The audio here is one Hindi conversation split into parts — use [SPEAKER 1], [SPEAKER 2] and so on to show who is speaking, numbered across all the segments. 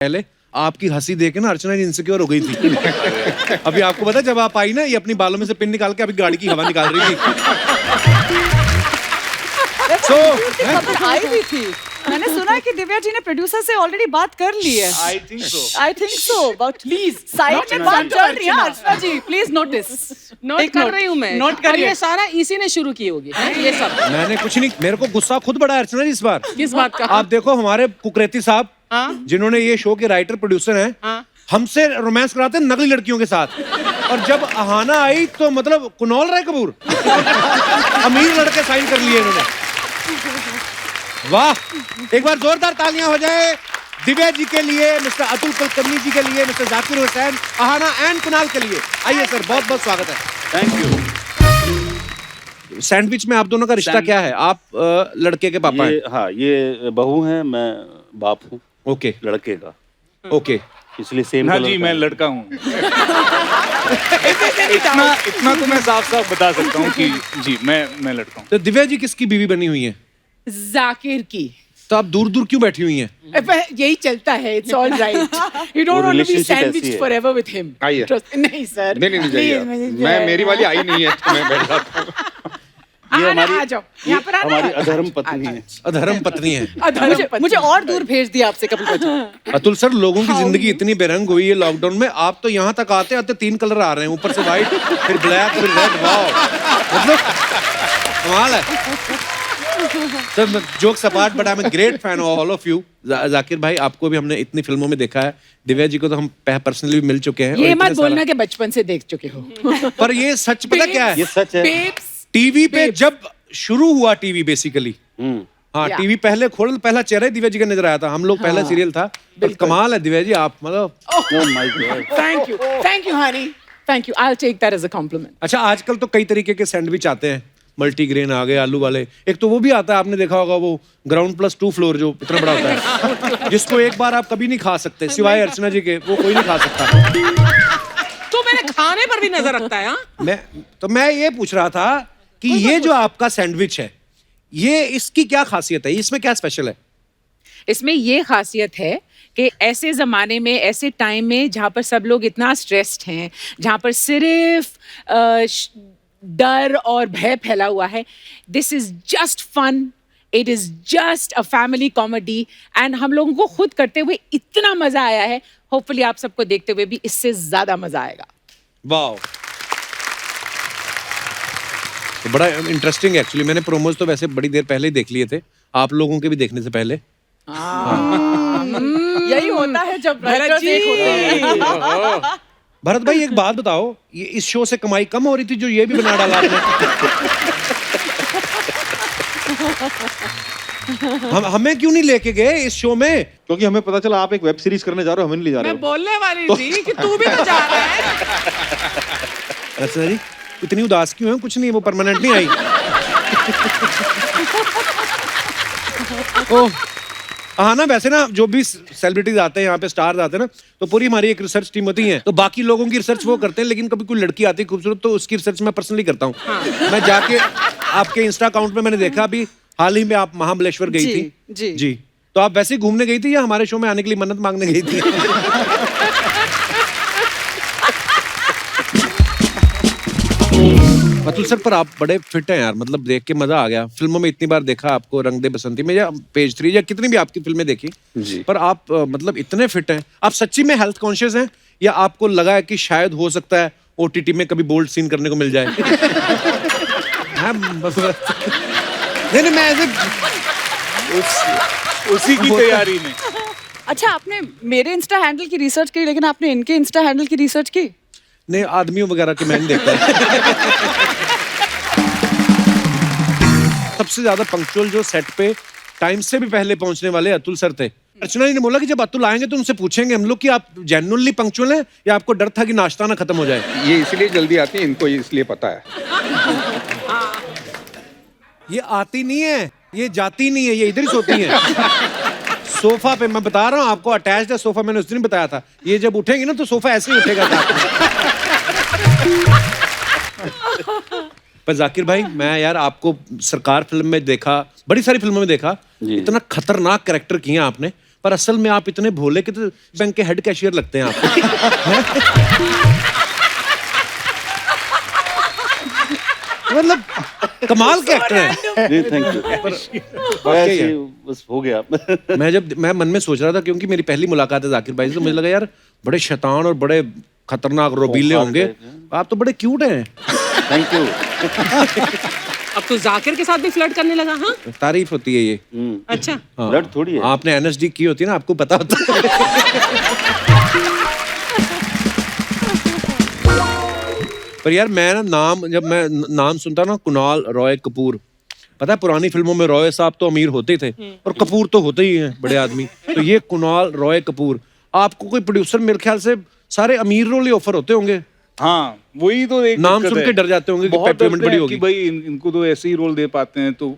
[SPEAKER 1] पहले आपकी हंसी देख के ना अर्चना जी इनसिक्योर हो गई थी। अभी आपको पता है जब आप आई ना ये अपनी बालों में से पिन निकाल के अभी गाड़ी की हवा निकाल रही थी।
[SPEAKER 2] खबर आई भी थी। मैंने सुना है कि दिव्या जी ने प्रोड्यूसर से ऑलरेडी बात कर ली है।
[SPEAKER 3] I think so.
[SPEAKER 2] But please side में बात चल रही है अर्चना जी, प्लीज नोटिस।
[SPEAKER 4] नोट कर रही हूँ मैं।
[SPEAKER 2] नोट
[SPEAKER 4] और
[SPEAKER 2] करिए।
[SPEAKER 4] ये सारा इसी ने शुरू की होगी ये सब।
[SPEAKER 1] मैंने कुछ नहीं, मेरे को गुस्सा खुद बड़ा है अर्चना जी इस बार।
[SPEAKER 4] किस बात का?
[SPEAKER 1] आप देखो हमारे कुकरेती साहब
[SPEAKER 4] हाँ?
[SPEAKER 1] जिन्होंने ये शो के राइटर प्रोड्यूसर हैं,
[SPEAKER 4] हाँ?
[SPEAKER 1] हमसे रोमांस कराते हैं नकली लड़कियों के साथ। और जब अहाना आई तो मतलब कुनौल राय कपूर अमीर लड़के साइन कर लिए इन्होंने। वाह, एक बार जोरदार तालियां हो जाए दिव्या जी के लिए, मिस्टर अतुल कुलकर्णी जी के लिए, मिस्टर जाकिर हुसैन, अहाना एंड कुणाल के लिए। आइए सर, बहुत बहुत स्वागत है।
[SPEAKER 3] Thank you.
[SPEAKER 1] सैंडविच में आप दोनों का रिश्ता क्या है? आप लड़के के पापा हैं?
[SPEAKER 3] हाँ, ये बहू है, मैं बाप हूँ
[SPEAKER 1] ओके
[SPEAKER 3] लड़के का,
[SPEAKER 1] ओके।
[SPEAKER 3] इसलिए सेम
[SPEAKER 5] ना
[SPEAKER 3] कलर
[SPEAKER 5] जी,
[SPEAKER 3] का
[SPEAKER 5] मैं
[SPEAKER 3] है।
[SPEAKER 5] लड़का हूँ। इतना तो मैं साफ साफ बता सकता हूँ कि जी मैं लड़का हूँ।
[SPEAKER 1] तो दिव्या जी किसकी बीवी बनी हुई है?
[SPEAKER 4] जाकिर की।
[SPEAKER 1] तो आप दूर दूर क्यों बैठी हुई हैं?
[SPEAKER 4] यही चलता है, it's all right. You don't want to be
[SPEAKER 3] relationship ऐसी
[SPEAKER 4] सैंडविच
[SPEAKER 3] है।
[SPEAKER 4] Forever with him.
[SPEAKER 6] आइए।
[SPEAKER 4] नहीं सर,
[SPEAKER 6] नहीं जाइए आप। मैं मेरी वाली आई नहीं है तो मैं बैठ जाता हूँ।
[SPEAKER 3] ये
[SPEAKER 4] आना,
[SPEAKER 3] हमारी
[SPEAKER 4] आ जाओ। यहाँ पर आना।
[SPEAKER 3] हमारी अधर्म पत्नी है।
[SPEAKER 1] अधर्म पत्नी है।
[SPEAKER 2] मुझे और दूर भेज दिया आपसे कपिल भाई।
[SPEAKER 1] अतुल सर, लोगों की जिंदगी इतनी बेरंग हुई है लॉकडाउन में, आप तो यहाँ तक आते आते 3 कलर आ रहे हैं, ऊपर से व्हाइट, फिर ब्लैक, फिर रेड। वाओ, मतलब कमाल है sir. Jokes apart, but I am great fan of all of you. Zakir भाई, आपको भी हमने इतनी फिल्मों में देखा है, दिव्या जी को तो हम पर्सनली भी मिल चुके हैं।
[SPEAKER 4] ये
[SPEAKER 1] और
[SPEAKER 4] मत
[SPEAKER 1] इतने
[SPEAKER 4] बोलना कि बचपन से देख चुके हो।
[SPEAKER 1] पर ये सच पता क्या है,
[SPEAKER 3] ये सच है।
[SPEAKER 4] Babes,
[SPEAKER 1] टीवी पे जब शुरू हुआ टीवी बेसिकली, हाँ
[SPEAKER 4] या।
[SPEAKER 1] टीवी पहले खोल, पहला चेहरा ही दिव्या जी का नजर आया था। हम लोग पहला सीरियल था। पर कमाल है दिव्या जी, आप मतलब।
[SPEAKER 3] Oh my God.
[SPEAKER 4] thank you honey, thank you, I'll take that as a compliment.
[SPEAKER 1] अच्छा, आजकल तो कई तरीके के सैंडविच आते हैं, मल्टीग्रेन आ गए, आलू वाले। एक तो वो भी आता है, आपने देखा होगा वो ग्राउंड प्लस 2 फ्लोर जो इतना बड़ा होता है, जिसको एक बार आप कभी नहीं खा सकते सिवाय अर्चना जी के, वो कोई नहीं खा सकता।
[SPEAKER 4] तू मेरे खाने पर भी नजर रखता है। हाँ?
[SPEAKER 1] मैं ये पूछ रहा था कि ये जो आपका सैंडविच है, ये इसकी क्या खासियत है, इसमें क्या स्पेशल है?
[SPEAKER 7] इसमें ये खासियत है कि ऐसे ज़माने में, ऐसे टाइम में जहाँ पर सब लोग इतना स्ट्रेस्ड हैं, जहाँ पर सिर्फ डर और भय फैला हुआ है, this is just fun, it is just a family comedy, and हम लोगों को खुद करते हुए इतना मज़ा आया है। होपफुली आप सबको देखते हुए भी इससे ज़्यादा मज़ा आएगा।
[SPEAKER 1] वाह, तो बड़ा इंटरेस्टिंग है एक्चुअली। मैंने प्रोमोज तो वैसे बड़ी देर पहले ही देख लिए थे, आप लोगों के भी देखने से पहले।
[SPEAKER 2] यही होता है जब
[SPEAKER 4] भरत
[SPEAKER 2] writers
[SPEAKER 4] जी।
[SPEAKER 2] एक होते हैं।
[SPEAKER 1] भरत भाई, एक बात बताओ, ये इस शो से कमाई कम हो रही थी जो ये भी बना डाला आपने? हमें क्यों नहीं लेके गए इस शो में?
[SPEAKER 6] क्योंकि हमें पता चला आप एक वेब सीरीज करने जा रहे हो, हमें नहीं ले जा रहे
[SPEAKER 4] मैं
[SPEAKER 6] हो।
[SPEAKER 4] बोलने वाली थी कि तू भी तो जा रहा है।
[SPEAKER 1] अच्छा जी, इतनी उदास क्यों है? कुछ नहीं, वो परमानेंट नहीं आई। ओह, हाँ ना, वैसे ना जो भी सेलिब्रिटीज आते हैं यहाँ पे, स्टार्स आते हैं ना, तो पूरी हमारी एक रिसर्च टीम होती है। तो बाकी लोगों की रिसर्च वो करते हैं, लेकिन कभी कोई लड़की आती है खूबसूरत तो उसकी रिसर्च मैं पर्सनली करता हूँ। मैं जाके आपके इंस्टा अकाउंट में मैंने देखा, अभी हाल ही में आप महाबलेश्वर गई थी।
[SPEAKER 2] जी।
[SPEAKER 1] तो आप वैसे ही घूमने गई थी या हमारे शो में आने के लिए मन्नत मांगने गई थी? अतुल सर, पर आप बड़े फिट हैं यार, मतलब देख के मजा आ गया। फिल्मों में इतनी बार देखा आपको, रंग दे बसंती में या पेज 3 या कितनी भी आपकी फिल्में देखी
[SPEAKER 6] जी।
[SPEAKER 1] पर आप मतलब इतने फिट हैं। आप सच्ची में हेल्थ कॉन्शियस हैं या आपको लगा है कि शायद हो सकता है ओटीटी में कभी बोल्ड सीन करने को मिल जाए? हाँ, नहीं, मैं ऐसे
[SPEAKER 5] उसी की तैयारी में।
[SPEAKER 2] अच्छा, आपने मेरे इंस्टा हैंडल की रिसर्च की, लेकिन आपने इनके इंस्टा हैंडल की रिसर्च की?
[SPEAKER 1] नहीं, आदमियों वगैरह के मैं नहीं देखता। सबसे ज्यादा पंक्चुअल जो सेट पे टाइम से भी पहले पहुंचने वाले अतुल सर थे। अर्चना जी ने बोला कि जब अतुल आएंगे तो उनसे पूछेंगे हम लोग कि आप जेन्युइनली पंक्चुअल हैं या आपको डर था कि नाश्ता ना खत्म हो जाए।
[SPEAKER 6] ये इसलिए जल्दी आती है, इनको इसलिए पता है।
[SPEAKER 1] ये आती नहीं है, ये जाती नहीं है, ये इधर ही सोती हैं। सोफा पे, मैं बता रहा हूँ आपको, अटैच्ड है सोफा। मैंने उस दिन बताया था, ये जब उठेंगे ना तो सोफा ऐसे ही उठेगा। पर जाकिर भाई, मैं यार आपको सरकार फिल्म में देखा, बड़ी सारी फिल्मों में देखा, इतना खतरनाक कैरेक्टर किया आपने, पर असल में आप इतने भोले कि तो बैंक के हेड कैशियर लगते हैं आप। मतलब कमाल के एक्टर हैं।
[SPEAKER 3] जी थैंक यू। ऐसे बस हो गया।
[SPEAKER 1] मैं मन में सोच रहा था, क्योंकि मेरी पहली मुलाकात है जाकिर भाई से, तो मुझे लगा यार बड़े शैतान और बड़े खतरनाक रोबीले होंगे, आप तो बड़े क्यूट हैं।
[SPEAKER 3] Thank you.
[SPEAKER 4] अब तो जाकिर के साथ भी फ्लर्ट करने लगा। हाँ
[SPEAKER 1] तारीफ होती है ये।
[SPEAKER 4] अच्छा,
[SPEAKER 3] ब्लड थोड़ी है।
[SPEAKER 1] आपने एनएसडी की होती है ना, आपको पता होता है। पर यार मैं ना जब मैं नाम सुनता ना, कुणाल रॉय कपूर, पता है पुरानी फिल्मों में रॉय साहब तो अमीर होते ही थे और कपूर तो होते ही हैं बड़े आदमी, तो ये कुणाल रॉय कपूर, आपको कोई प्रोड्यूसर मेरे ख्याल से सारे अमीर रोल ही ऑफर होते होंगे।
[SPEAKER 5] हाँ वही तो एक
[SPEAKER 1] नाम
[SPEAKER 5] दिक्कत
[SPEAKER 1] सुन
[SPEAKER 5] है।
[SPEAKER 1] के डर जाते होंगे कि
[SPEAKER 5] बहुत
[SPEAKER 1] पेमेंट
[SPEAKER 5] डरते
[SPEAKER 1] बड़ी
[SPEAKER 5] हैं
[SPEAKER 1] होगी।
[SPEAKER 5] कि भाई इनको तो ऐसे ही रोल दे पाते हैं, तो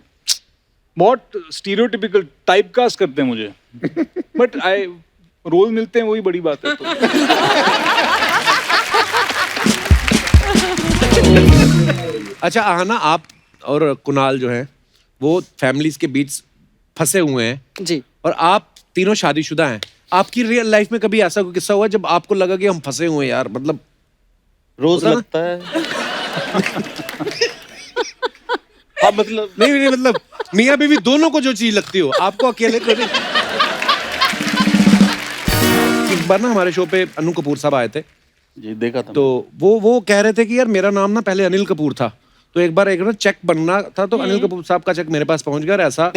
[SPEAKER 5] बहुत स्टीरियोटिपिकल टाइपकास्ट करते हैं मुझे। बट आई रोल मिलते हैं, वही बड़ी बात है। तो
[SPEAKER 1] अच्छा आहाना, आप और कुणाल जो हैं वो फैमिलीज के बीच फंसे हुए हैं
[SPEAKER 4] जी।
[SPEAKER 1] और आप तीनों शादीशुदा हैं। आपकी रियल लाइफ में कभी ऐसा कोई किस्सा हुआ जब आपको लगा कि हम फंसे हुए हैं यार, मतलब
[SPEAKER 3] रोज
[SPEAKER 1] होता ना?
[SPEAKER 3] लगता है। हाँ मतलब
[SPEAKER 1] नहीं मतलब मियाँ बीवी दोनों को जो चीज लगती हो, आपको अकेले को नहीं। एक बार ना हमारे शो पे अनु कपूर साहब आए थे,
[SPEAKER 3] जी देखा था।
[SPEAKER 1] तो वो कह रहे थे कि यार मेरा नाम ना पहले अनिल कपूर था, तो एक बार एक ना चेक बनना था, तो अनिल कपूर साहब का चेक मेरे पास पहुंच गया और ऐसा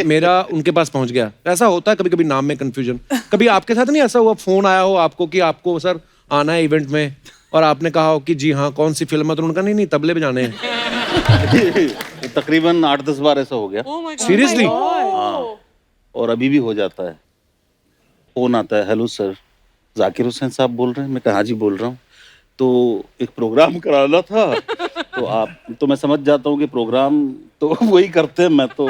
[SPEAKER 1] मेरा उनके पास पहुंच गया। ऐसा होता है कभी कभी नाम में कंफ्यूजन। कभी आपके साथ नहीं ऐसा हुआ, फोन आया हो आपको कि आपको सर आना है इवेंट में, और आपने कहा हो कि जी हाँ कौन सी फिल्म है, तो उन्होंने कहा नहीं तबले बजाने हैं।
[SPEAKER 3] तकरीबन 8-10 बार ऐसा हो गया।
[SPEAKER 1] सीरियसली?
[SPEAKER 3] हाँ, और अभी भी हो जाता है। फोन आता है, हेलो सर जाकिर हुसैन साहब बोल रहे हैं? मैं कहा हाँ जी बोल रहा हूँ। तो एक प्रोग्राम कराना था, तो मैं समझ जाता हूँ कि प्रोग्राम तो वही करते हैं, मैं तो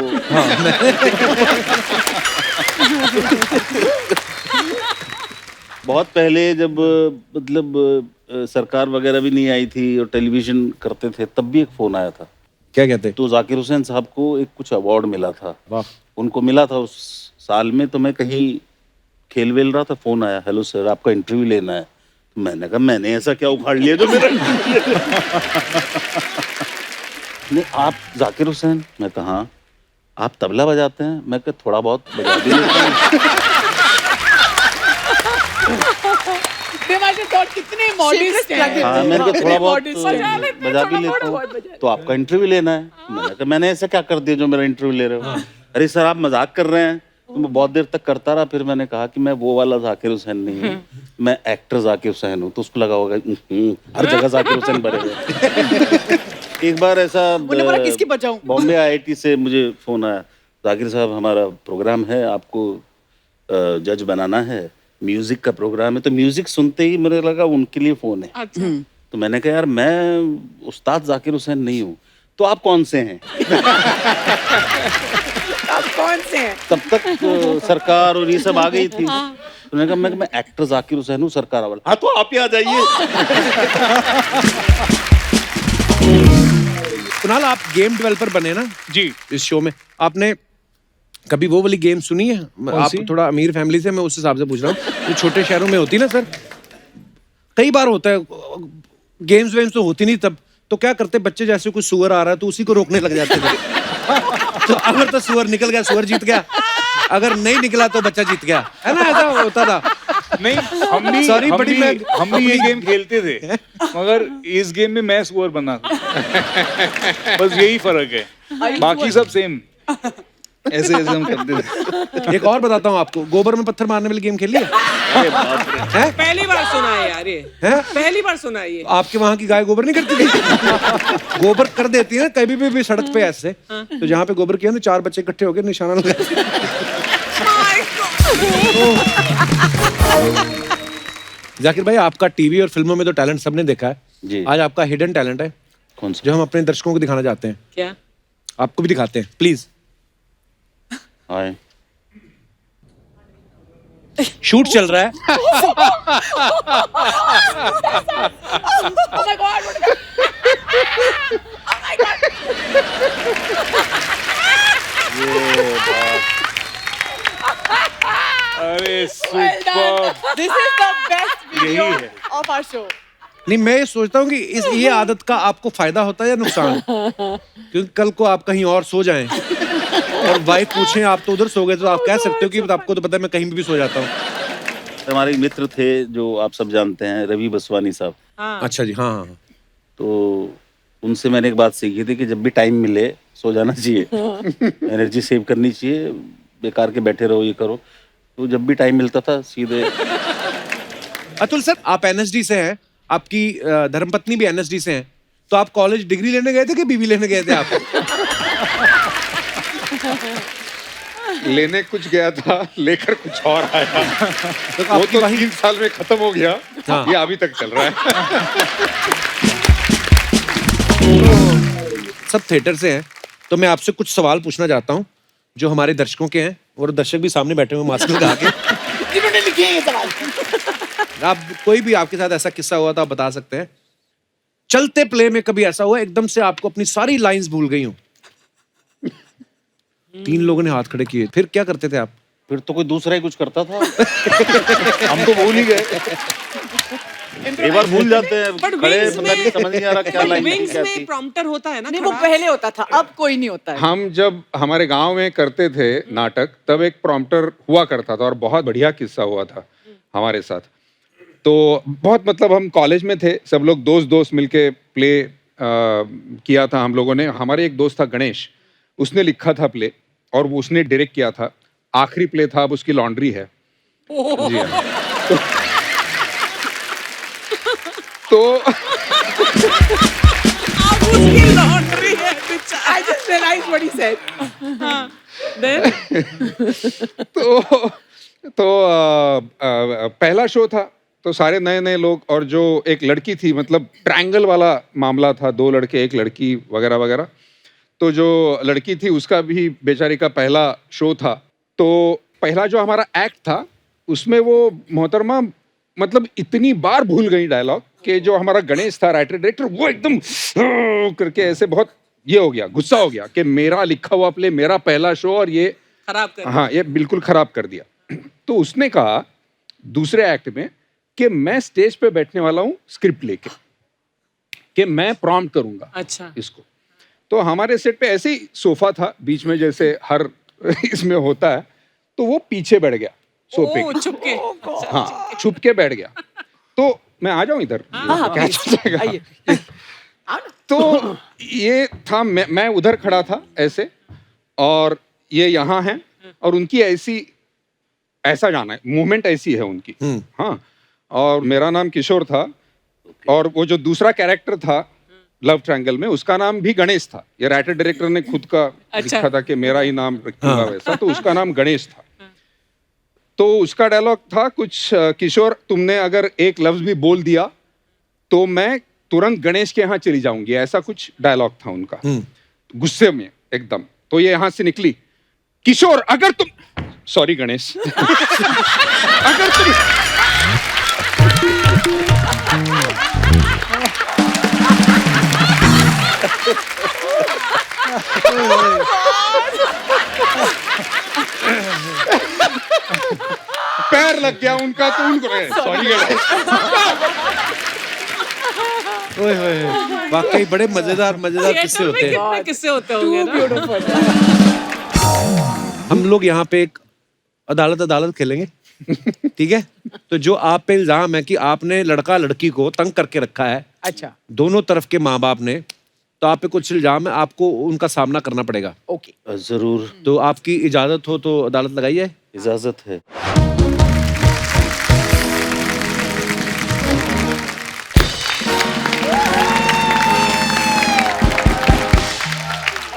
[SPEAKER 3] बहुत पहले जब मतलब सरकार वगैरह भी नहीं आई थी और टेलीविजन करते थे, तब भी एक फोन आया था।
[SPEAKER 1] क्या कहते?
[SPEAKER 3] तो जाकिर हुसैन साहब को एक कुछ अवार्ड मिला था।
[SPEAKER 1] वाह।
[SPEAKER 3] उनको मिला था उस साल में, तो मैं कहीं खेल वेल रहा था, फोन आया, हेलो सर आपका इंटरव्यू लेना है। तो मैंने कहा मैंने ऐसा क्या उखाड़ लिया जो मेरा नहीं, आप जाकिर हुसैन? मैं कहा हाँ। आप तबला बजाते हैं? मैं कहा थोड़ा बहुत बजा भी लेता हूँ।
[SPEAKER 4] कितने मॉडेस्ट हैं।
[SPEAKER 3] हाँ मैंने कहा थोड़ा बहुत
[SPEAKER 4] modest हैं।
[SPEAKER 3] बजा भी लेता हूँ। तो आपका इंटरव्यू लेना है? मैंने कहा मैंने ऐसा क्या कर दिया जो मेरा इंटरव्यू ले रहे हो? अरे सर आप मजाक कर रहे हैं। तो मैं बहुत देर तक करता रहा, फिर मैंने कहा कि मैं वो वाला जाकिर हुसैन नहीं हूँ, मैं एक्टर जाकिर हुसैन हूँ। तो उसको लगा होगा हर जगह जाकिर हुसैन भरे हुए। एक बार ऐसा
[SPEAKER 4] किसकी बजाऊं?
[SPEAKER 3] बॉम्बे IIT से मुझे फोन आया, जाकिर साहब हमारा प्रोग्राम है, आपको जज बनाना है, म्यूजिक का प्रोग्राम है। तो म्यूजिक सुनते ही मुझे लगा उनके लिए फोन है। तो मैंने कहा यार मैं उस्ताद जाकिर हुसैन नहीं हूँ। तो आप कौन से हैं?
[SPEAKER 4] आप कौन से हैं?
[SPEAKER 3] तब तक सरकार और ये सब आ गई थी। तो मैंने कहा मैं एक्टर जाकिर हुसैन हूँ, सरकार वाला। हाँ तो आप ही आ जाइए।
[SPEAKER 1] कुणाल आप गेम डेवलपर बने ना
[SPEAKER 5] जी
[SPEAKER 1] इस शो में, आपने कभी वो वाली गेम सुनी है? आप थोड़ा अमीर फैमिली से, मैं उस हिसाब से पूछ रहा हूँ। जो छोटे शहरों में होती ना सर, कई बार होता है गेम्स वेम्स तो होती नहीं, तब तो क्या करते बच्चे, जैसे कोई सुअर आ रहा है तो उसी को रोकने लग जाते थे। तो अगर तो सुअर निकल गया, सुअर जीत गया, अगर नहीं निकला तो बच्चा जीत गया, है ना? ऐसा होता था।
[SPEAKER 5] नहीं, हम भी
[SPEAKER 1] Sorry, बड़ी मैं
[SPEAKER 5] हम भी ये गेम खेलते थे, मगर इस गेम में मैं सुअर बना था। बस यही फर्क है, बाकी सब सेम। ऐसे ऐसे हम करते थे।
[SPEAKER 1] एक और बताता हूँ आपको, गोबर में पत्थर मारने वाली गेम खेली है? हैं?
[SPEAKER 4] पहली बार सुना है यार ये।
[SPEAKER 1] हैं?
[SPEAKER 4] पहली बार सुना है ये।
[SPEAKER 1] आपके वहां की गाय गोबर नहीं करती थी? गोबर कर देती है ना कभी भी सड़क पे ऐसे, तो जहाँ पे गोबर किया ना, 4 बच्चे इकट्ठे होकर निशाना लगाते। जाकिर भाई आपका टीवी और फिल्मों में तो टैलेंट सबने देखा है
[SPEAKER 3] जी।
[SPEAKER 1] आज आपका हिडन टैलेंट है
[SPEAKER 3] कौन सा?
[SPEAKER 1] जो हम अपने दर्शकों को दिखाना चाहते हैं।
[SPEAKER 4] क्या?
[SPEAKER 1] आपको भी दिखाते हैं, प्लीज।
[SPEAKER 3] हाय।
[SPEAKER 1] शूट चल रहा है।
[SPEAKER 4] Oh my God! Oh my God!
[SPEAKER 3] ये बात
[SPEAKER 5] super
[SPEAKER 2] This is the best video of our show.
[SPEAKER 1] नहीं, मैं ये सोचता हूँ कि ये आदत का आपको फायदा होता है या नुकसान? क्योंकि कल को आप कहीं और सो जाएं और वाइफ पूछें आप तो उधर सो गए, तो आप कह सकते हो कि आपको तो पता है मैं कहीं भी सो जाता हूँ।
[SPEAKER 3] हमारे मित्र थे जो आप सब जानते हैं, रवि बसवानी साहब।
[SPEAKER 1] अच्छा जी, हाँ हाँ।
[SPEAKER 3] तो उनसे मैंने एक बात सीखी थी कि जब भी टाइम मिले सो जाना चाहिए, एनर्जी सेव करनी चाहिए, बेकार के बैठे रहो ये करो। तो जब भी टाइम मिलता था सीधे।
[SPEAKER 1] अतुल सर, आप एनएसडी से हैं, आपकी धर्मपत्नी भी एनएसडी से हैं, तो आप कॉलेज डिग्री लेने गए थे कि बीवी लेने गए थे आप?
[SPEAKER 6] लेने कुछ गया था, लेकर कुछ और आया।
[SPEAKER 1] तो
[SPEAKER 6] वो
[SPEAKER 1] आपकी
[SPEAKER 6] तो
[SPEAKER 1] वही
[SPEAKER 6] 3 साल में खत्म हो गया।
[SPEAKER 1] हाँ।
[SPEAKER 6] ये अभी तक चल रहा है।
[SPEAKER 1] सब थिएटर से हैं, तो मैं आपसे कुछ सवाल पूछना चाहता हूँ जो हमारे दर्शकों के हैं, और दर्शक भी सामने बैठे हुए मास्क लगा के।
[SPEAKER 4] जिन्होंने लिखे हैं ये सवाल।
[SPEAKER 1] आप कोई भी आपके साथ ऐसा किस्सा हुआ तो आप बता सकते हैं। चलते प्ले में कभी ऐसा हुआ एकदम से आपको अपनी सारी लाइंस भूल गई हो? 3 लोगों ने हाथ खड़े किए, फिर क्या करते थे आप?
[SPEAKER 3] फिर तो कोई दूसरा ही कुछ करता था।
[SPEAKER 5] हम तो भूल ही गए।
[SPEAKER 3] एक बार भूल जाते हैं,
[SPEAKER 8] But
[SPEAKER 3] खड़े
[SPEAKER 8] wings
[SPEAKER 3] मतलब
[SPEAKER 8] में-
[SPEAKER 3] समझ नहीं आ रहा क्या लाइन
[SPEAKER 8] विंग्स
[SPEAKER 3] क्या
[SPEAKER 8] में
[SPEAKER 3] थी।
[SPEAKER 8] प्रॉम्प्टर होता है ना
[SPEAKER 2] नहीं, वो
[SPEAKER 8] खड़ा?
[SPEAKER 2] पहले होता था, अब कोई नहीं होता है।
[SPEAKER 6] हम जब हमारे गांव में करते थे नाटक, तब एक प्रॉम्प्टर हुआ करता था और बहुत बढ़िया किस्सा हुआ था हमारे साथ। तो बहुत मतलब हम कॉलेज में थे, सब लोग दोस्त मिलके प्ले किया था हम लोगों ने। हमारे एक दोस्त था गणेश, उसने लिखा था प्ले और वो उसने डायरेक्ट किया था। आखिरी प्ले था, अब उसकी लॉन्ड्री है। जी हाँ। तो
[SPEAKER 8] अब उसकी लॉन्ड्री है बेचारा।
[SPEAKER 4] I just realized what he said.
[SPEAKER 8] Then
[SPEAKER 6] तो पहला शो था, तो सारे नए नए लोग, और जो एक लड़की थी, मतलब ट्रायंगल वाला मामला था, 2 लड़के 1 लड़की वगैरह वगैरह। तो जो लड़की थी उसका भी बेचारी का पहला शो था। तो पहला जो हमारा एक्ट था उसमें वो मोहतरमा मतलब इतनी बार भूल गई डायलॉग कि जो हमारा गणेश था राइटर डायरेक्टर, वो एकदम करके ऐसे बहुत ये हो गया, गुस्सा हो गया कि मेरा लिखा हुआ प्ले, मेरा पहला शो, और ये
[SPEAKER 8] खराब कर
[SPEAKER 6] हाँ ये बिल्कुल खराब कर दिया। तो उसने कहा दूसरे एक्ट में कि मैं स्टेज पे बैठने वाला हूँ स्क्रिप्ट लेके, कि मैं प्रॉम्प्ट करूंगा
[SPEAKER 8] अच्छा
[SPEAKER 6] इसको। तो हमारे सेट पे ऐसे ही सोफा था बीच में, जैसे हर इसमें होता है, तो वो पीछे बैठ गया सोफे
[SPEAKER 8] ओ
[SPEAKER 6] के।
[SPEAKER 8] चुपके
[SPEAKER 6] हाँ, छुप के बैठ गया। तो मैं आ जाऊं इधर, क्या चल जाएगा? तो ये था, मैं उधर खड़ा था ऐसे, और ये यहाँ है, और उनकी ऐसा जाना है, मूवमेंट ऐसी है उनकी। हाँ, और मेरा नाम किशोर था, और वो जो दूसरा कैरेक्टर था लव ट्रायंगल में, उसका नाम भी गणेश था। ये राइटर डायरेक्टर ने खुद का लिखा था कि मेरा ही नाम रखूंगा वैसा, तो उसका नाम गणेश था। तो उसका डायलॉग था कुछ, किशोर तुमने अगर एक लफ्ज भी बोल दिया तो मैं तुरंत गणेश के यहाँ चली जाऊंगी, ऐसा कुछ डायलॉग था उनका, गुस्से में एकदम। तो ये यहाँ से निकली, किशोर अगर तुम, सॉरी गणेश, अगर तुम पैर लग गया उनका, तो उनको सॉरी गणेश।
[SPEAKER 1] ओए होए, वाकई बड़े मजेदार किस्से होते हैं।
[SPEAKER 8] कितने किस्से होते होंगे ना?
[SPEAKER 1] हम लोग यहाँ पे एक अदालत खेलेंगे, ठीक है? तो जो आप पे इल्जाम है कि आपने लड़का लड़की को तंग करके रखा है,
[SPEAKER 4] अच्छा,
[SPEAKER 1] दोनों तरफ के माँ बाप ने, तो आप पे कुछ इल्जाम है, आपको उनका सामना करना पड़ेगा।
[SPEAKER 4] ओके।
[SPEAKER 3] जरूर,
[SPEAKER 1] तो आपकी इजाजत हो तो अदालत लगाइए।
[SPEAKER 3] इजाजत है।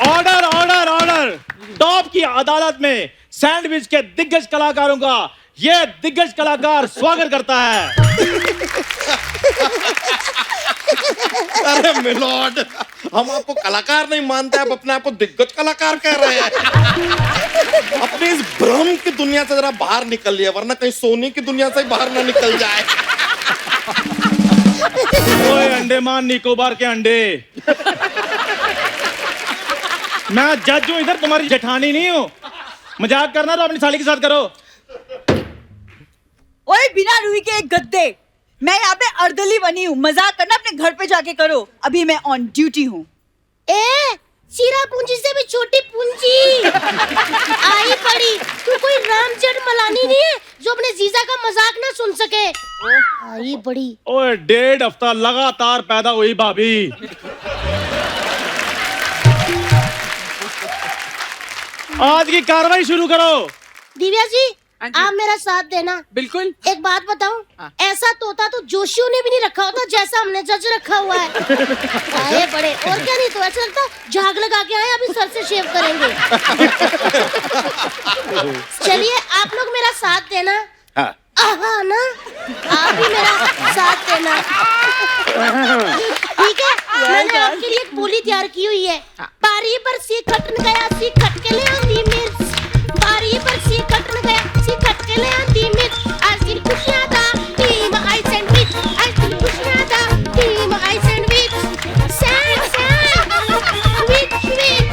[SPEAKER 9] Order order order. टॉप की अदालत में सैंडविच के दिग्गज कलाकारों का ये दिग्गज कलाकार स्वागत करता है।
[SPEAKER 10] अरे मिलॉर्ड, हम आपको कलाकार नहीं मानते, आप अपने आप को दिग्गज कलाकार कह रहे हैं। अपनी इस भ्रम की दुनिया से जरा बाहर निकलिए, वरना कहीं सोने की दुनिया से ही बाहर ना निकल जाए।
[SPEAKER 9] ओए अंडमान निकोबार के अंडे, मैं जज हूं इधर, तुम्हारी जेठानी नहीं हूं। मजाक करना तो अपनी साली के साथ करो।
[SPEAKER 2] ओए बिना रूही के एक गद्दे, मैं यहाँ पे अर्दली बनी हूँ, मजाक करना अपने घर पे जाके करो, अभी मैं ऑन ड्यूटी हूँ।
[SPEAKER 11] ए सीरा पूंजी से भी छोटी पूंजी आई पड़ी। तू कोई राम जेठमलानी नहीं है जो अपने जीजा का मजाक ना सुन सके। आई बड़ी।
[SPEAKER 9] ओए 1.5 हफ्ता लगातार पैदा हुई भाभी। आज की कार्रवाई शुरू करो।
[SPEAKER 11] दिव्या जी आप मेरा साथ देना।
[SPEAKER 7] बिल्कुल।
[SPEAKER 11] एक बात बताऊं, ऐसा तोता तो जोशियों ने भी नहीं रखा होता जैसा हमने जज रखा हुआ है। आए बड़े, और क्या नहीं तो ऐसा लगता झाग लगा के आए, अभी सर से शेव करेंगे। चलिए आप लोग मेरा साथ देना।
[SPEAKER 3] हाँ।
[SPEAKER 11] आहा ना, आप भी मेरा साथ देना। ठीक है, मैंने आपके लिए एक बोली तैयार की हुई है। बारी पर सी खटन गया, सी खट के ले आंधी मिर्च। बारी पर सी खटन गया, सी खट के ले आंधी मिर्च। आज दिन खुशियां था, टीम आई सैंडविच। आज दिन खुशियां था, टीम आई sandwich. Sand sand sweet sweet.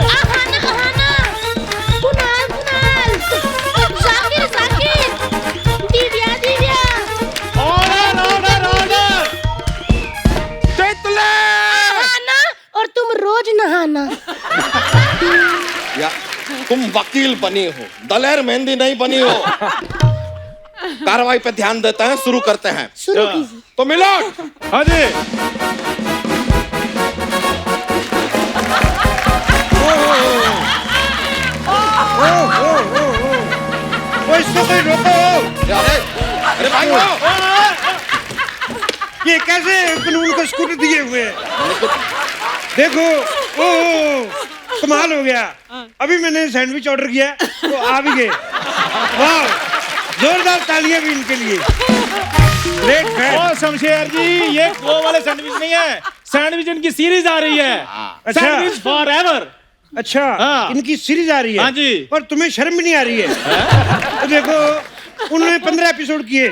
[SPEAKER 11] आहा ना, Kunal Kunal. Zakir Zakir. Divya Divya.
[SPEAKER 9] Order order order.
[SPEAKER 11] नहाना और तुम रोज नहाना।
[SPEAKER 10] या तुम वकील बनी हो, दलेर मेहंदी नहीं बनी हो। कार्रवाई पे ध्यान देते हैं, शुरू करते हैं।
[SPEAKER 11] शुरू कीजिए।
[SPEAKER 10] तो मिलोड।
[SPEAKER 9] हाँ जी।
[SPEAKER 1] इसको कोई रोको।
[SPEAKER 10] अरे भाई वो
[SPEAKER 1] ये कैसे कानून को स्कूटर दिए हुए हैं? देखो, ओ कमाल हो गया। अभी मैंने सैंडविच ऑर्डर किया तो आ भी गए। वाह, जोरदार तालियां भी इनके लिए। Great fan.
[SPEAKER 9] ओ शमशेर जी, ये वो वाले सैंडविच नहीं है, सैंडविच इनकी सीरीज आ रही है।
[SPEAKER 1] अच्छा।
[SPEAKER 9] Sandwich for ever.
[SPEAKER 1] अच्छा,
[SPEAKER 9] हाँ।
[SPEAKER 1] इनकी सीरीज आ रही है।
[SPEAKER 9] हाँ जी।
[SPEAKER 1] और तुम्हें शर्म भी नहीं आ रही है? तो देखो, उन्होंने 15 एपिसोड किए,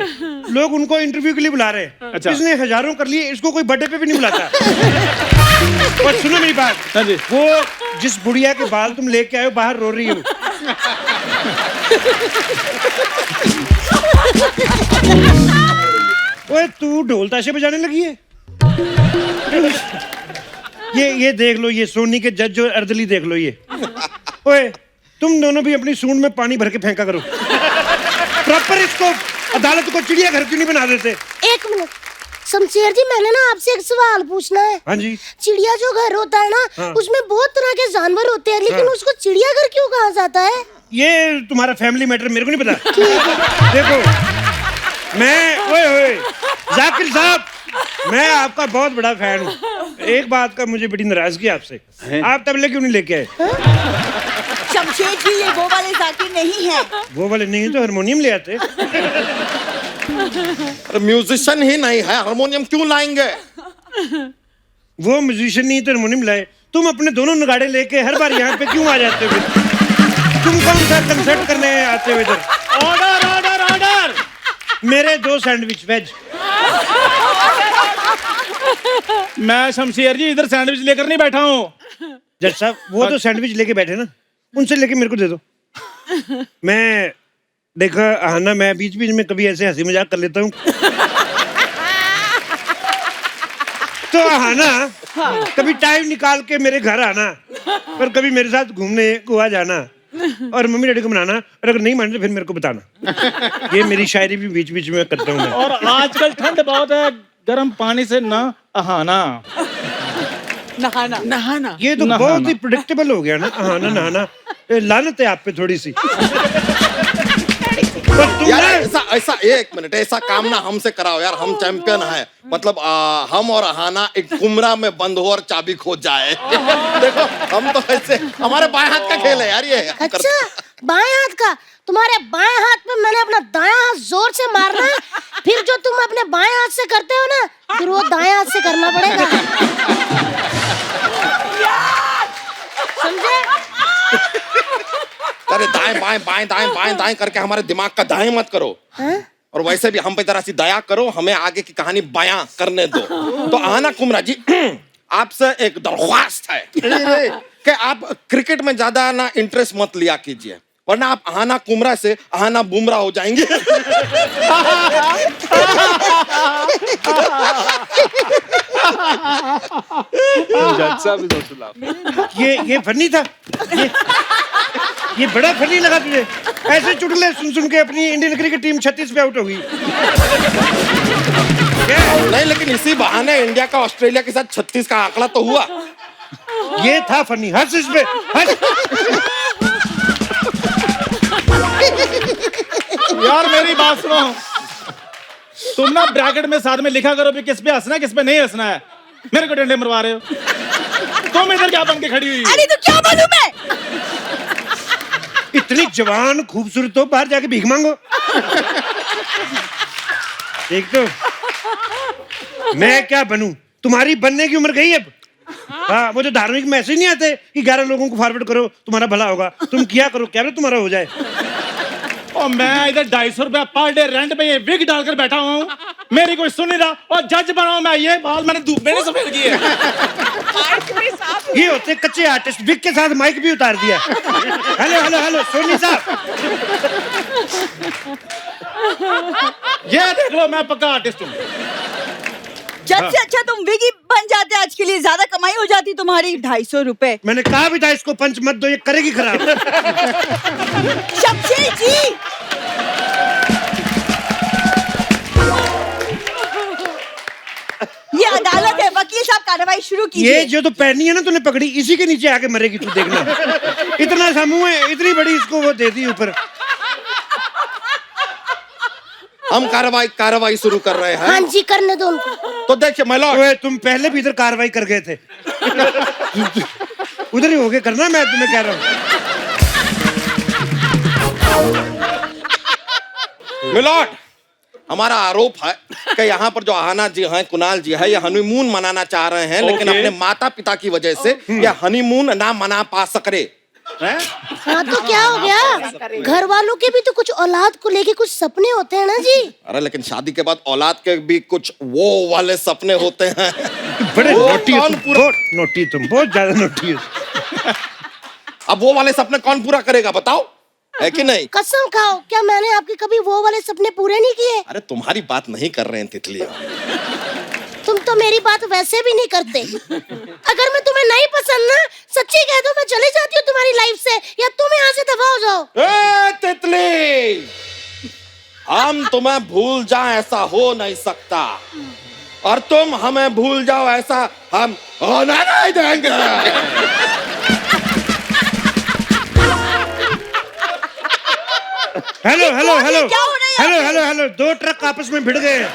[SPEAKER 1] लोग उनको इंटरव्यू के लिए बुला रहे हैं।
[SPEAKER 9] अच्छा।
[SPEAKER 1] इसने हजारों कर लिए, इसको कोई बर्थडे पे भी नहीं बुलाता। और सुनो मेरी बात,
[SPEAKER 9] हाँ जी।
[SPEAKER 1] वो जिस बुढ़िया के बाल तुम लेके आए हो बाहर रो रही हो। ओए तू ढोल ताशे बजाने लगी है? ये देख लो, ये सोनी के जज और अर्दली देख लो ये। ओए तुम दोनों भी अपनी सूंड में पानी भर के फेंका करो। प्रॉपर इसको अदालत को चिड़ियाघर क्यों नहीं बना देते?
[SPEAKER 11] एक मिनट शमशेर जी, मैंने ना आपसे एक सवाल पूछना है।
[SPEAKER 1] हाँ जी।
[SPEAKER 11] चिड़िया जो घर होता है ना,
[SPEAKER 1] हाँ।
[SPEAKER 11] उसमें बहुत तरह के जानवर होते हैं, लेकिन
[SPEAKER 1] हाँ।
[SPEAKER 11] उसको चिड़ियाघर क्यों कहा जाता है?
[SPEAKER 1] ये तुम्हारा फैमिली मैटर मेरे को नहीं पता। देखो ओए जाकिर साहब, मैं आपका बहुत बड़ा फैन हूँ। एक बात का मुझे बड़ी नाराजगी आपसे, आप तबले क्यों नहीं लेके आए?
[SPEAKER 2] शमशेर जी ये वो वाले जाकिर नहीं है।
[SPEAKER 1] वो वाले नहीं तो हारमोनियम ले आते।
[SPEAKER 10] अरे म्यूजिशियन ही नहीं है, हारमोनियम क्यों लाएंगे?
[SPEAKER 1] वो म्यूजिशियन नहीं तो हारमोनियम लाए। तुम अपने दोनों नगाड़े लेके हर बार यहाँ पे क्यों आ जाते हो? तुम कौन सा कंसर्ट करने आते हो इधर?
[SPEAKER 9] Order order order.
[SPEAKER 1] मेरे 2 सैंडविच वेज।
[SPEAKER 9] मैं शमशेर जी इधर सैंडविच लेकर नहीं बैठा हूँ।
[SPEAKER 1] जज साहब, वो तो सैंडविच लेके बैठे ना, उनसे लेके मेरे को दे दो। मैं देखो आना, मैं बीच बीच में कभी ऐसे हंसी मजाक कर लेता हूँ। तो आना, कभी टाइम निकाल के मेरे घर आना, और कभी मेरे साथ घूमने गोवा जाना, और मम्मी डैडी को मनाना, और अगर नहीं माने तो फिर मेरे को बताना। ये मेरी शायरी भी बीच बीच में करता हूँ मैं।
[SPEAKER 9] और आजकल ठंड बहुत है, गर्म पानी से ना नहाना।
[SPEAKER 2] नहाना
[SPEAKER 7] नहाना।
[SPEAKER 1] ये तो बहुत ही प्रेडिक्टेबल हो गया ना, नहाना नहाना। लानत है आप पे थोड़ी सी।
[SPEAKER 10] यार ऐसा ऐसा एक मिनट, ऐसा काम ना हमसे कराओ यार, हम चैंपियन है। मतलब हम और अहाना एक कुमरा में बंद हो और चाबी खो जाए। देखो हम तो ऐसे, हमारे बाएं हाथ का खेल है यार ये।
[SPEAKER 11] अच्छा बाएं हाथ का? तुम्हारे बाएं हाथ में मैंने अपना दायां हाथ जोर से मारना है, फिर जो तुम अपने बाएं हाथ से करते हो ना, फिर वो दाएं हाथ से करना पड़ेगा। समझे?
[SPEAKER 10] अरे दाएं बाएं बाएं दाएं बाएं दाएं करके हमारे दिमाग का दाएं मत करो। और वैसे भी हम पे जरा सी दया करो, हमें आगे की कहानी बयां करने दो। तो आना कुमरा जी, आपसे एक दरख्वास्त है कि आप क्रिकेट में ज्यादा ना इंटरेस्ट मत लिया कीजिए। वरना आप आहाना कुमरा से आहाना बुमरा हो जाएंगे।
[SPEAKER 5] Judge साहब is also laughing.
[SPEAKER 1] ये फनी था, ये बड़ा फनी लगा तुझे? ऐसे चुटकुले सुन सुन के अपनी इंडियन क्रिकेट टीम 36 पे आउट हो गई।
[SPEAKER 10] नहीं, लेकिन इसी बहाने इंडिया का ऑस्ट्रेलिया के साथ 36 का आंकड़ा तो हुआ।
[SPEAKER 1] ये था फनी, हंस इस पे, हंस।
[SPEAKER 9] यार मेरी बात सुनो, तुम ना ब्रैकेट में साथ में लिखा करो भी किस पे हंसना है किस पे नहीं हंसना है। मेरे को डंडे मरवा रहे हो। तुम इधर क्या बन के खड़ी हुई?
[SPEAKER 2] अरे तो क्या बोलूं मैं?
[SPEAKER 1] इतनी जवान खूबसूरत हो, बाहर जाके भीख मांगो। एक तो मैं क्या बनूं? तुम्हारी बनने की उम्र गई अब। हाँ, वो जो धार्मिक मैसेज नहीं आते कि 11 लोगों को फॉरवर्ड करो तुम्हारा भला होगा, तुम किया करो, क्या तुम्हारा हो जाए।
[SPEAKER 9] और मैं इधर 250 रुपया पर डे रेंट पे ये विग डालकर बैठा हुआ हूँ, मेरी कोई सुन नहीं रहा, और जज बना हूं मैं। ये बाल मैंने धूप में नहीं सफेद किए।
[SPEAKER 1] ये होते कच्चे आर्टिस्ट, विग के साथ माइक भी उतार दिया। हेलो हेलो हेलो सोनी साहब,
[SPEAKER 9] ये देख लो मैं पक्का आर्टिस्ट हूँ।
[SPEAKER 2] जब से अच्छा तुम विगी बन जाते, आज के लिए ज्यादा कमाई हो जाती तुम्हारी। 250 रुपए।
[SPEAKER 1] मैंने कहा भी था इसको पंच मत दो, ये करेगी खराब।
[SPEAKER 2] शमशेर जी, ये अदालत है, वकील साहब कार्रवाई शुरू कीजिए।
[SPEAKER 1] ये जो तो पहनी है ना तूने पकड़ी, इसी के नीचे आके मरेगी तू, देखना। इतना सा मुंह है, इतनी बड़ी इसको वो दे दी ऊपर।
[SPEAKER 10] हम कार्रवाई शुरू कर रहे हैं।
[SPEAKER 11] हाँ जी, करने दो उनको।
[SPEAKER 10] तो देखिए माय लॉर्ड,
[SPEAKER 1] तुम पहले भी इधर कार्रवाई कर गए थे। उधर ही होके करना, मैं तुम्हें कह रहा हूँ।
[SPEAKER 10] माय लॉर्ड, हमारा आरोप है कि यहाँ पर जो आहाना जी हैं, कुणाल जी है, ये हनीमून मनाना चाह रहे हैं, लेकिन अपने माता पिता की वजह से ये हनीमून ना मना पा सक रहे।
[SPEAKER 11] हाँ तो क्या हो गया? घर वालों के भी तो कुछ औलाद को लेके कुछ सपने होते हैं ना जी।
[SPEAKER 10] अरे लेकिन शादी के बाद औलाद के भी कुछ वो वाले सपने होते हैं।
[SPEAKER 1] बड़े नोटी हो तुम, बहुत नोटी, तुम बहुत ज्यादा नोटी हो।
[SPEAKER 10] अब वो वाले सपने कौन पूरा करेगा बताओ, है कि नहीं?
[SPEAKER 11] कसम खाओ, क्या मैंने आपके कभी वो वाले सपने पूरे नहीं किए?
[SPEAKER 10] अरे तुम्हारी बात नहीं कर रहे हैं तितलिया।
[SPEAKER 11] तुम तो मेरी बात वैसे भी नहीं करते। अगर मैं तुम्हें नहीं पसंद ना, सच्ची कह दो, मैं चली जाती हूँ तुम्हारी लाइफ से, या तुम यहाँ से दफा हो जाओ।
[SPEAKER 10] ए तितली, हम तुम्हें भूल जाएं ऐसा हो नहीं सकता, और तुम हमें भूल जाओ ऐसा हम होने नहीं देंगे।
[SPEAKER 1] हेलो हेलो हेलो
[SPEAKER 2] क्या हो रहा है?
[SPEAKER 1] हेलो हेलो हेलो, दो ट्रक आपस में भिड़ गए।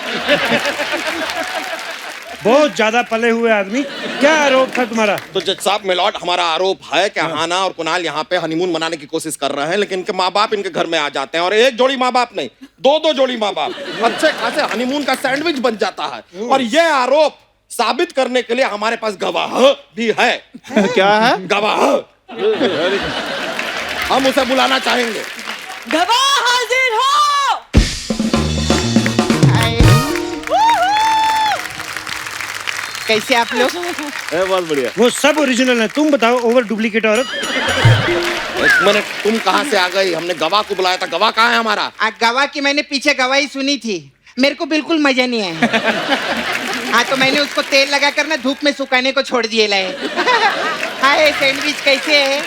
[SPEAKER 1] बहुत ज्यादा पले हुए आदमी, क्या आरोप था तुम्हारा?
[SPEAKER 10] तो जज साहब, मिलॉर्ड, हमारा आरोप है कि आहाना और कुणाल यहाँ पे हनीमून मनाने की कोशिश कर रहे हैं, लेकिन इनके माँ बाप इनके घर में आ जाते हैं, और एक जोड़ी माँ बाप नहीं, दो जोड़ी माँ बाप अच्छे खासे हनीमून का सैंडविच बन जाता है। और ये आरोप साबित करने के लिए हमारे पास गवाह भी है।
[SPEAKER 9] क्या है?
[SPEAKER 10] गवाह। हम उसे बुलाना चाहेंगे।
[SPEAKER 2] गवाह हाजिर हो।
[SPEAKER 4] कैसे आप लोग?
[SPEAKER 10] बहुत बढ़िया।
[SPEAKER 1] वो सब ओरिजिनल है, तुम बताओ ओवर डुप्लीकेट औरत।
[SPEAKER 10] एक मिनट, तुम कहाँ से आ गई? हमने गवाह को बुलाया था, गवाह कहाँ है हमारा?
[SPEAKER 4] गवाह की मैंने पीछे गवाही सुनी थी, मेरे को बिल्कुल मजा नहीं आया। हाँ तो मैंने उसको तेल लगा कर ना धूप में सुखाने को छोड़ दिए लाए। हाय, सैंडविच कैसे है?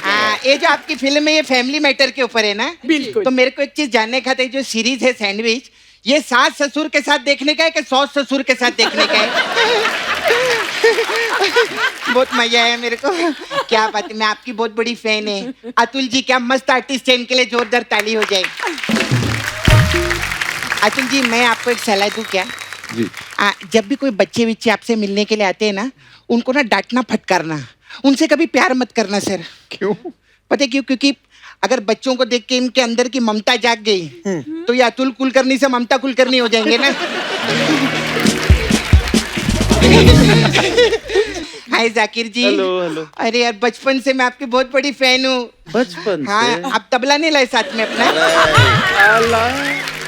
[SPEAKER 4] हाँ, ये जो आपकी फिल्म है ये फैमिली मैटर के ऊपर है ना?
[SPEAKER 7] बिल्कुल।
[SPEAKER 4] तो मेरे को एक चीज जानने का था, जो सीरीज है सैंडविच, ये सास ससुर के साथ देखने का है कि सौस ससुर के साथ देखने का है? बहुत मजा आया मेरे को। क्या बात है, मैं आपकी बहुत बड़ी फैन है। अतुल जी क्या मस्त आर्टिस्ट है, इनके लिए जोरदार ताली हो जाए। अतुल जी, मैं आपको एक सलाह दूं क्या?
[SPEAKER 6] जी।
[SPEAKER 4] जब भी कोई बच्चे बिच्चे आपसे मिलने के लिए आते हैं ना, उनको ना डांटना फटकारना, उनसे कभी प्यार मत करना सर।
[SPEAKER 6] क्यों?
[SPEAKER 4] पता है क्यों? क्योंकि अगर बच्चों को देख के इनके अंदर की ममता जाग गई तो ये अतुल कुलकर्णी से ममता कुलकर्णी हो जाएंगे ना। हाय जाकिर जी।
[SPEAKER 3] हेलो।
[SPEAKER 4] अरे यार, बचपन से मैं आपकी बहुत बड़ी फैन हूँ।
[SPEAKER 3] बचपन से?
[SPEAKER 4] हाँ, आप तबला नहीं लाए साथ में अपना?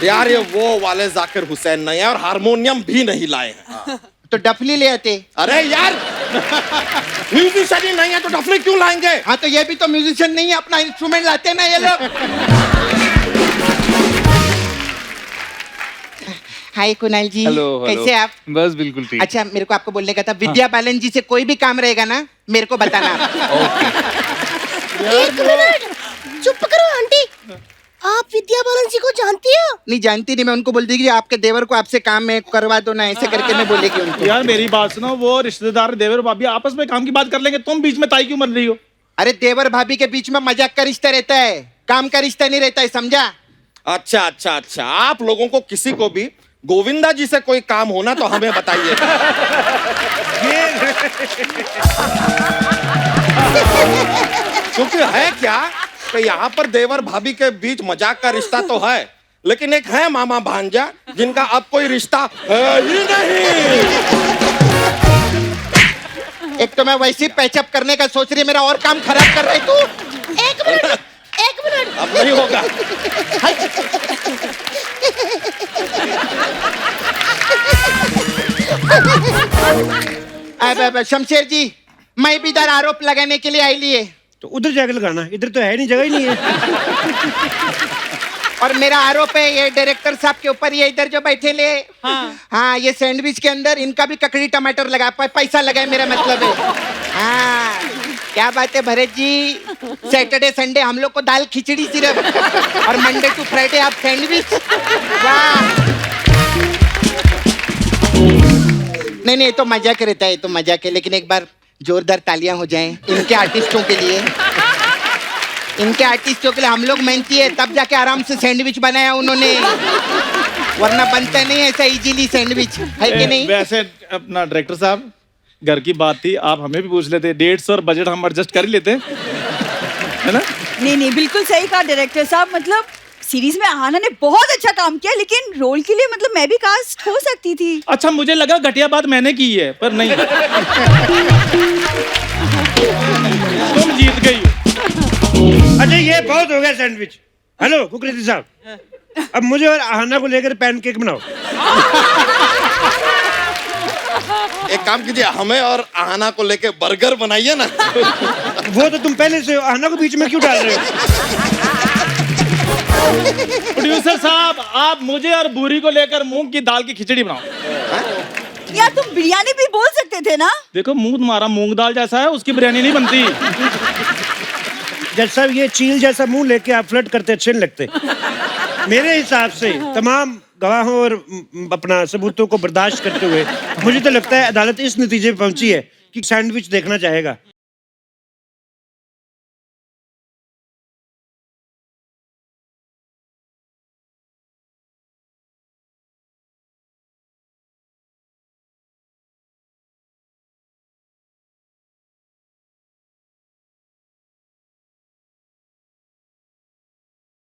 [SPEAKER 10] यार ये वो वाले जाकिर हुसैन नहीं है, और हारमोनियम भी नहीं लाए हैं।
[SPEAKER 4] तो डफली ले आते।
[SPEAKER 10] अरे यार म्यूजिशियन ही नहीं है तो डफली क्यों लाएंगे?
[SPEAKER 4] हाँ तो ये भी तो म्यूजिशियन नहीं है, अपना इंस्ट्रूमेंट लाते ना ये लोग। हाय कुणाल जी,
[SPEAKER 5] हेलो
[SPEAKER 4] कैसे आप?
[SPEAKER 5] बस बिल्कुल ठीक।
[SPEAKER 4] अच्छा मेरे को आपको बोलने का था, विद्या बालन जी से कोई भी काम रहेगा ना मेरे को बताना आप।
[SPEAKER 11] एक मिनट, चुप करो आंटी। आप विद्या बालन जी को जानती हो?
[SPEAKER 4] नहीं जानती नहीं, मैं उनको बोल देगी आपके देवर को आपसे काम में करवा दो ना, ऐसे करके मैं बोलेगी उनको।
[SPEAKER 9] यार मेरी बात सुनो, वो रिश्तेदार देवर भाभी आपस में काम की बात कर लेंगे, तुम बीच में ताई क्यों बन रही हो?
[SPEAKER 4] अरे देवर भाभी के बीच में मजाक का रिश्ता रहता है, काम का रिश्ता नहीं रहता है, समझा?
[SPEAKER 10] अच्छा अच्छा अच्छा, आप लोगों को किसी को भी गोविंदा जी से कोई काम होना तो हमें बताइए। क्योंकि है क्या कि यहाँ पर देवर भाभी के बीच मजाक का रिश्ता तो है, लेकिन एक है मामा भांजा जिनका अब कोई रिश्ता है ही नहीं।
[SPEAKER 4] एक तो मैं वैसे ही पैचअप करने का सोच रही है, मेरा और काम खराब कर रही तू।
[SPEAKER 11] एक मिनट, एक मिनट।
[SPEAKER 10] अब नहीं होगा।
[SPEAKER 4] अब शमशेर जी, मैं भी इधर आरोप लगाने के लिए आई लिए।
[SPEAKER 1] तो उधर जाकर लगाना, इधर तो है नहीं, जगह ही नहीं है।
[SPEAKER 4] और मेरा आरोप है ये डायरेक्टर साहब के ऊपर, ये इधर जो बैठे ले, हाँ ये सैंडविच के अंदर इनका भी ककड़ी टमाटर लगा, पैसा लगा है, मेरा मतलब है। हाँ क्या बात है भरत जी, सैटरडे संडे हम लोग को दाल खिचड़ी सिर्फ, और मंडे टू फ्राइडे आप सैंडविच। वाह नहीं नहीं, तो मजाक रहता है, तो मजाक है, लेकिन एक बार जोरदार तालियां हो जाएं इनके आर्टिस्टों के लिए। इनके आर्टिस्टों के लिए हम लोग मेहनती है, तब जाके आराम से सैंडविच बनाया उन्होंने, वरना बनता नहीं ऐसा इजीली सैंडविच, है कि नहीं?
[SPEAKER 9] वैसे अपना डायरेक्टर साहब, घर की बात थी, आप हमें भी पूछ लेते, 150 और बजट हम एडजस्ट कर ही लेते, है ना?
[SPEAKER 2] नहीं नहीं, बिल्कुल सही कहा डायरेक्टर साहब, मतलब सीरीज में आहाना ने बहुत अच्छा काम किया, लेकिन रोल के लिए मतलब मैं भी कास्ट हो सकती थी।
[SPEAKER 9] अच्छा मुझे लगा घटिया बात मैंने की है, पर नहीं। तुम जीत गई।
[SPEAKER 1] अच्छा ये बहुत हो गया सैंडविच। हेलो कुकरेती साहब, अब मुझे और आहाना को लेकर पैनकेक बनाओ।
[SPEAKER 10] एक काम कीजिए, हमें और आहाना को लेके बर्गर बनाइए ना।
[SPEAKER 1] वो तो तुम पहले से आहाना को बीच में क्यों डाल रहे हो?
[SPEAKER 9] प्रोड्यूसर साहब, आप मुझे और बूरी को लेकर मूंग की दाल की खिचड़ी बनाओ।
[SPEAKER 2] यार तुम बिरयानी भी बोल सकते थे ना।
[SPEAKER 9] देखो मुंह तुम्हारा मूंग दाल जैसा है, उसकी बिरयानी नहीं बनती।
[SPEAKER 1] जज साहब ये चील जैसा मुंह लेके आप फ्लर्ट करते अच्छे नहीं लगते। मेरे हिसाब से तमाम गवाहों और अपना सबूतों को बर्दाश्त करते हुए मुझे तो लगता है अदालत इस नतीजे पे पहुंची है कि सैंडविच देखना चाहेगा।